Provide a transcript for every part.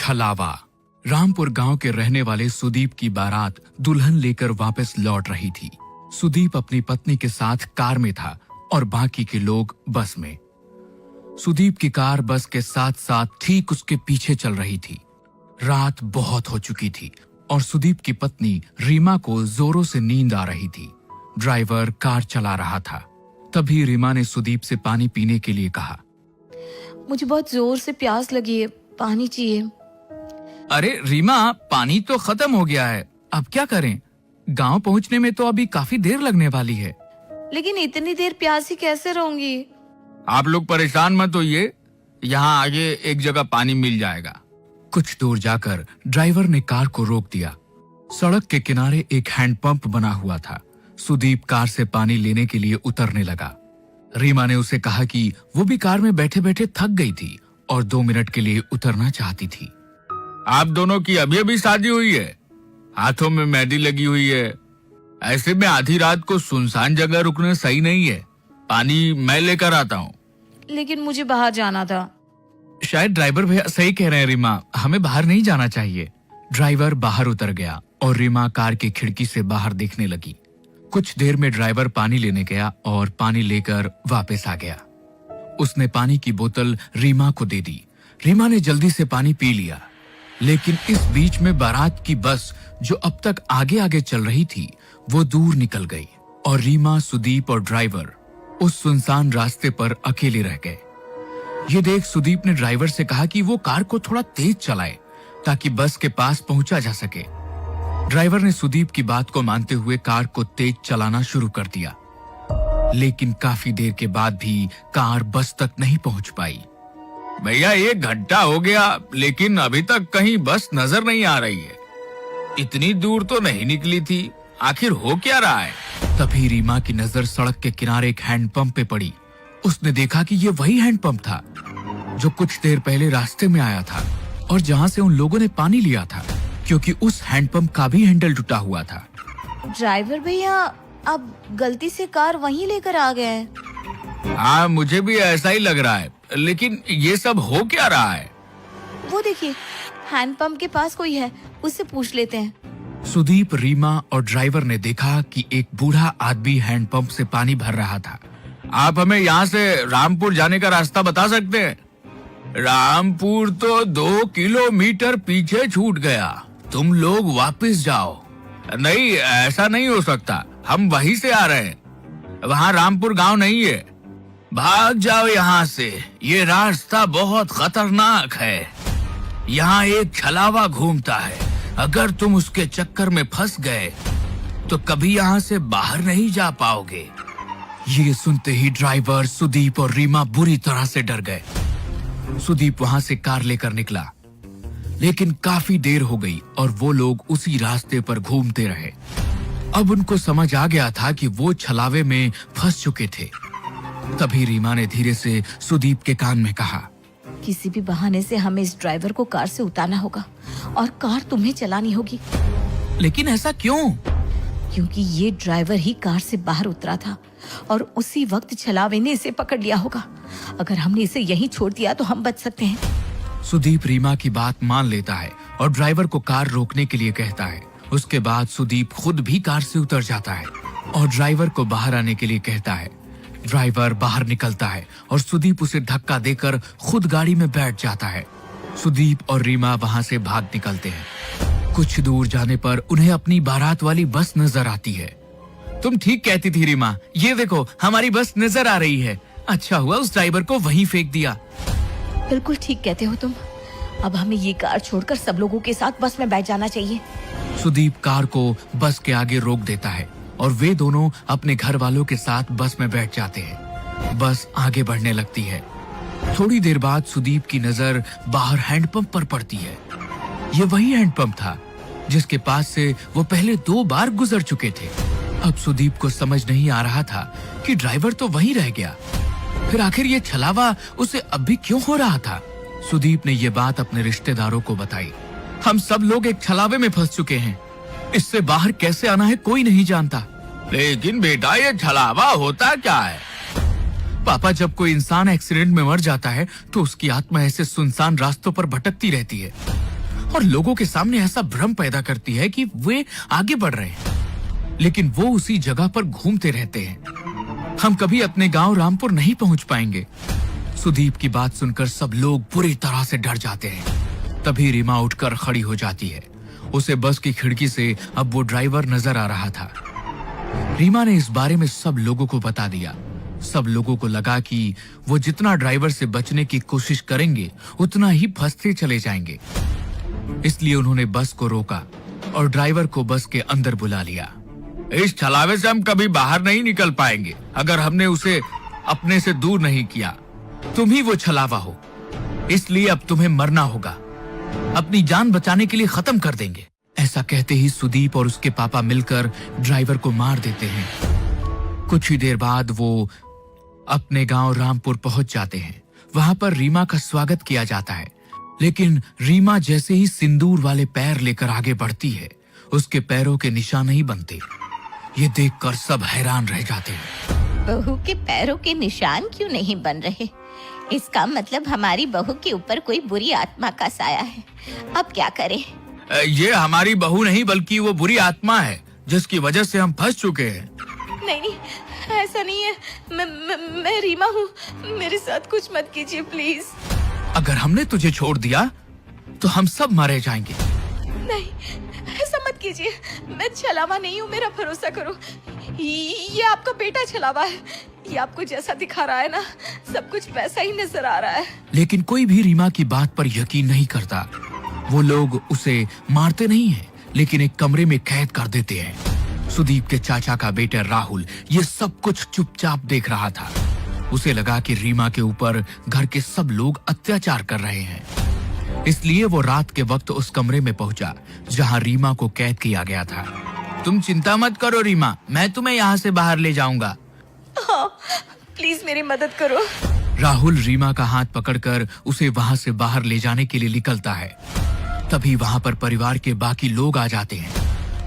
छलावा। रामपुर गांव के रहने वाले सुदीप की बारात दुल्हन लेकर वापस लौट रही थी। सुदीप अपनी पत्नी के साथ कार में था और बाकी के लोग बस में। सुदीप की कार बस के साथ साथ ठीक उसके पीछे चल रही थी। रात बहुत हो चुकी थी और सुदीप की पत्नी रीमा को जोरों से नींद आ रही थी। ड्राइवर कार चला रहा था। तभी रीमा ने सुदीप से पानी पीने के लिए कहा। मुझे बहुत जोर से प्यास लगी है, पानी चाहिए। अरे रीमा, पानी तो खत्म हो गया है, अब क्या करें? गांव पहुंचने में तो अभी काफी देर लगने वाली है। लेकिन इतनी देर प्यासी कैसे रहूंगी? आप लोग परेशान मत होइए, यहाँ आगे एक जगह पानी मिल जाएगा। कुछ दूर जाकर ड्राइवर ने कार को रोक दिया। सड़क के किनारे एक हैंडपंप बना हुआ था। सुदीप कार से पानी लेने के लिए उतरने लगा। रीमा ने उसे कहा कि वो भी कार में बैठे बैठे थक गई थी और 2 मिनट के लिए उतरना चाहती थी। आप दोनों की अभी अभी शादी हुई है, हाथों में मेहंदी लगी हुई है, ऐसे में आधी रात को सुनसान जगह रुकना सही नहीं है। पानी मैं लेकर आता हूँ। लेकिन मुझे बाहर जाना था। शायद ड्राइवर भैया सही कह रहे हैं रीमा, हमें बाहर नहीं जाना चाहिए। ड्राइवर बाहर उतर गया और रीमा कार की खिड़की से बाहर देखने लगी। कुछ देर में ड्राइवर पानी लेने गया और पानी लेकर वापस आ गया। उसने पानी की बोतल रीमा को दे दी। रीमा ने जल्दी से पानी पी लिया। लेकिन इस बीच में बारात की बस जो अब तक आगे आगे चल रही थी वो दूर निकल गई और रीमा, सुदीप और ड्राइवर उस सुनसान रास्ते पर अकेले रह गए। ये देख सुदीप ने ड्राइवर से कहा कि वो कार को थोड़ा तेज चलाए ताकि बस के पास पहुंचा जा सके। ड्राइवर ने सुदीप की बात को मानते हुए कार को तेज चलाना शुरू कर दिया। लेकिन काफी देर के बाद भी कार बस तक नहीं पहुंच पाई। भैया 1 घंटा हो गया लेकिन अभी तक कहीं बस नजर नहीं आ रही है। इतनी दूर तो नहीं निकली थी, आखिर हो क्या रहा है? तभी रीमा की नजर सड़क के किनारे एक हैंडपंप पे पड़ी। उसने देखा कि ये वही हैंडपंप था जो कुछ देर पहले रास्ते में आया था और जहाँ से उन लोगों ने पानी लिया था, क्योंकि उस हैंडपंप का भी हैंडल टूटा हुआ था। ड्राइवर भैया, आप गलती से कार वहीं लेकर आ गए हैं। हाँ, मुझे भी ऐसा ही लग रहा है, लेकिन ये सब हो क्या रहा है? वो देखिए, हैंडपंप के पास कोई है, उससे पूछ लेते हैं। सुदीप, रीमा और ड्राइवर ने देखा कि एक बूढ़ा आदमी हैंडपंप से पानी भर रहा था। आप हमें यहाँ से रामपुर जाने का रास्ता बता सकते हैं? रामपुर तो 2 किलोमीटर पीछे छूट गया, तुम लोग वापस जाओ। नहीं, ऐसा नहीं हो सकता, हम वहीं से आ रहे हैं, वहाँ रामपुर गांव नहीं है। भाग जाओ यहाँ से, ये रास्ता बहुत खतरनाक है। यहाँ एक छलावा घूमता है, अगर तुम उसके चक्कर में फंस गए तो कभी यहाँ से बाहर नहीं जा पाओगे। ये सुनते ही ड्राइवर, सुदीप और रीमा बुरी तरह से डर गए। सुदीप वहां से कार लेकर निकला, लेकिन काफी देर हो गई और वो लोग उसी रास्ते पर घूमते रहे। अब उनको समझ आ गया था कि वो छलावे में फंस चुके थे। तभी रीमा ने धीरे से सुदीप के कान में कहा, किसी भी बहाने से हमें इस ड्राइवर को कार से उतारना होगा और कार तुम्हें चलानी होगी। लेकिन ऐसा क्यों? क्योंकि ये ड्राइवर ही कार से बाहर उतरा था और उसी वक्त छलावे ने इसे पकड़ लिया होगा। अगर हमने इसे यहीं छोड़ दिया तो हम बच सकते हैं। सुदीप रीमा की बात मान लेता है और ड्राइवर को कार रोकने के लिए कहता है। उसके बाद सुदीप खुद भी कार से उतर जाता है और ड्राइवर को बाहर आने के लिए कहता है। ड्राइवर बाहर निकलता है और सुदीप उसे धक्का देकर खुद गाड़ी में बैठ जाता है। सुदीप और रीमा वहां से भाग निकलते हैं। कुछ दूर जाने पर उन्हें अपनी बारात वाली बस नजर आती है। तुम ठीक कहती थी रीमा, ये देखो हमारी बस नजर आ रही है। अच्छा हुआ उस ड्राइवर को वहीं फेंक दिया। बिल्कुल ठीक कहते हो तुम। अब हमें ये कार छोड़कर सब लोगों के साथ बस में बैठ जाना चाहिए। सुदीप कार को बस के आगे रोक देता है और वे दोनों अपने घर वालों के साथ बस में बैठ जाते हैं। बस आगे बढ़ने लगती है। थोड़ी देर बाद सुदीप की नजर बाहर हैंडपंप पर पड़ती है। ये वही हैंडपंप था जिसके पास से वो पहले 2 बार गुजर चुके थे। अब सुदीप को समझ नहीं आ रहा था कि ड्राइवर तो वहीं रह गया, फिर आखिर ये छलावा उसे अब भी क्यों हो रहा था? सुदीप ने ये बात अपने रिश्तेदारों को बताई। हम सब लोग एक छलावे में फंस चुके हैं, इससे बाहर कैसे आना है कोई नहीं जानता। लेकिन बेटा, ये छलावा होता क्या है? पापा, जब कोई इंसान एक्सीडेंट में मर जाता है तो उसकी आत्मा ऐसे सुनसान रास्तों पर भटकती रहती है। और लोगों के सामने ऐसा भ्रम पैदा करती है कि वे आगे बढ़ रहे हैं, लेकिन वो उसी जगह पर घूमते रहते हैं। हम कभी अपने गांव रामपुर नहीं पहुंच पाएंगे। सुदीप की बात सुनकर सब लोग बुरी तरह से डर जाते हैं। तभी रीमा उठकर खड़ी हो जाती है। उसे बस की खिड़की से अब वो ड्राइवर नजर आ रहा था। रीमा ने इस बारे में सब लोगों को बता दिया। सब लोगों को लगा कि वो जितना ड्राइवर से बचने की कोशिश करेंगे उतना ही फंसते चले जाएंगे। इसलिए उन्होंने बस को रोका और ड्राइवर को बस के अंदर बुला लिया। इस छलावे से हम कभी बाहर नहीं निकल पाएंगे अगर हमने उसे अपने से दूर नहीं किया। तुम ही वो छलावा हो, इसलिए अब तुम्हें मरना होगा। अपनी जान बचाने के लिए खत्म कर देंगे। ऐसा कहते ही सुदीप और उसके पापा मिलकर ड्राइवर को मार देते हैं। कुछ ही देर बाद वो अपने गांव रामपुर पहुंच जाते हैं। वहां पर रीमा का स्वागत किया जाता है, लेकिन रीमा जैसे ही सिंदूर वाले पैर लेकर आगे बढ़ती है, उसके पैरों के निशान नहीं बनते। ये देखकर सब हैरान रह जाते हैं। बहू के पैरों के निशान क्यों नहीं बन रहे? इसका मतलब हमारी बहू के ऊपर कोई बुरी आत्मा का साया है। अब क्या करें? ये हमारी बहू नहीं बल्कि वो बुरी आत्मा है जिसकी वजह से हम फंस चुके हैं। नहीं, ऐसा नहीं है। मैं रीमा हूँ। मेरे साथ कुछ मत कीजिए प्लीज। अगर हमने तुझे छोड़ दिया तो हम सब मारे जाएंगे। नहीं, ऐसा मत कीजिए। मैं छलावा नहीं हूँ, मेरा भरोसा करो। ये आपका बेटा छलावा है। ये आपको जैसा दिखा रहा है ना, सब कुछ वैसा ही नजर आ रहा है। लेकिन कोई भी रीमा की बात पर यकीन नहीं करता। वो लोग उसे मारते नहीं हैं, लेकिन एक कमरे में कैद कर देते हैं। सुदीप के चाचा का बेटा राहुल ये सब कुछ चुपचाप देख रहा था। उसे लगा कि रीमा के ऊपर घर के सब लोग अत्याचार कर रहे हैं। इसलिए वो रात के वक्त उस कमरे में पहुंचा जहां रीमा को कैद किया गया था। तुम चिंता मत करो रीमा, मैं तुम्हें यहाँ से बाहर ले जाऊंगा। हाँ, प्लीज मेरी मदद करो। राहुल रीमा का हाथ पकड़कर उसे वहां से बाहर ले जाने के लिए निकलता है। तभी वहां पर परिवार के बाकी लोग आ जाते हैं।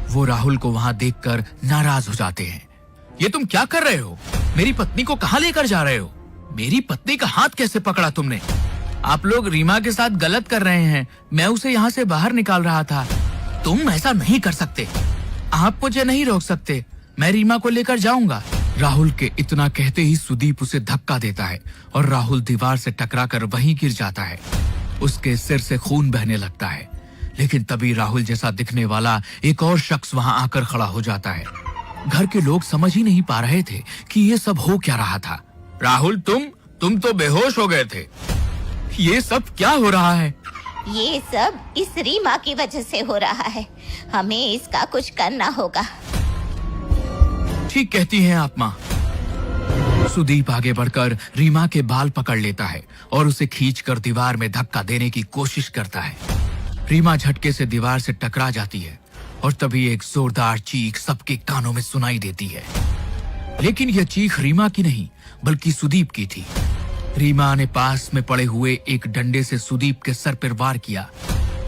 वो राहुल को वहां देखकर नाराज हो जाते हैं। ये तुम क्या कर रहे हो? मेरी पत्नी को कहां लेकर जा रहे हो? मेरी पत्नी का हाथ कैसे पकड़ा तुमने? आप लोग रीमा के साथ गलत कर रहे हैं। मैं उसे यहाँ से बाहर निकाल रहा था। तुम ऐसा नहीं कर सकते। आप मुझे नहीं रोक सकते। मैं रीमा को लेकर जाऊंगा। राहुल के इतना कहते ही सुदीप उसे धक्का देता है और राहुल दीवार से टकराकर वहीं गिर जाता है। उसके सिर से खून बहने लगता है। लेकिन तभी राहुल जैसा दिखने वाला एक और शख्स वहां आकर खड़ा हो जाता है। घर के लोग समझ ही नहीं पा रहे थे कि ये सब हो क्या रहा था। राहुल, तुम तो बेहोश हो गए थे। ये सब क्या हो रहा है? ये सब इस रीमा की वजह से हो रहा है। हमें इसका कुछ करना होगा। ठीक कहती हैं आप माँ। सुदीप आगे बढ़कर रीमा के बाल पकड़ लेता है और उसे खींचकर दीवार में धक्का देने की कोशिश करता है। रीमा झटके से दीवार से टकरा जाती है और तभी एक जोरदार चीख सबके कानों में सुनाई देती है। लेकिन यह चीख रीमा की नहीं बल्कि सुदीप की थी। रीमा ने पास में पड़े हुए एक डंडे से सुदीप के सर पर वार किया,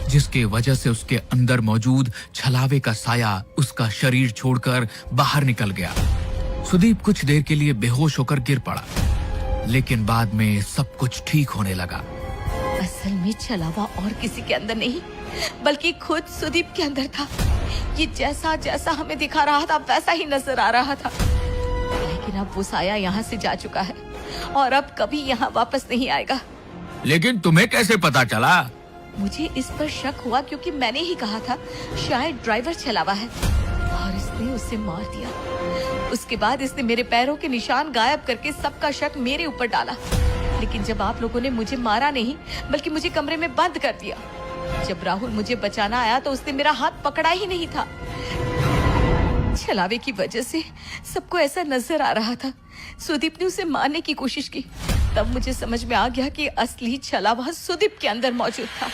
जिसके वजह से उसके अंदर मौजूद छलावे का साया उसका शरीर छोड़कर बाहर निकल गया। सुदीप कुछ देर के लिए बेहोश होकर गिर पड़ा, लेकिन बाद में सब कुछ ठीक होने लगा। असल में छलावा और किसी के अंदर नहीं बल्कि खुद सुदीप के अंदर था। ये जैसा जैसा हमें दिखा रहा था वैसा ही नजर आ रहा था। लेकिन अब वो साया यहाँ से जा चुका है और अब कभी यहाँ वापस नहीं आएगा। लेकिन तुम्हें कैसे पता चला? मुझे इस पर शक हुआ क्योंकि मैंने ही कहा था शायद ड्राइवर छलावा है और इसने उसे मार दिया। उसके बाद इसने मेरे पैरों के निशान गायब करके सबका शक मेरे ऊपर डाला। लेकिन जब आप लोगों ने मुझे मारा नहीं बल्कि मुझे कमरे में बंद कर दिया। जब राहुल मुझे बचाना आया तो उसने मेरा हाथ पकड़ा ही नहीं था। छलावे की वजह से सबको ऐसा नजर आ रहा था। सुदीप ने उसे मारने की कोशिश की। तब मुझे समझ में आ गया कि असली छलावा सुदीप के अंदर मौजूद था।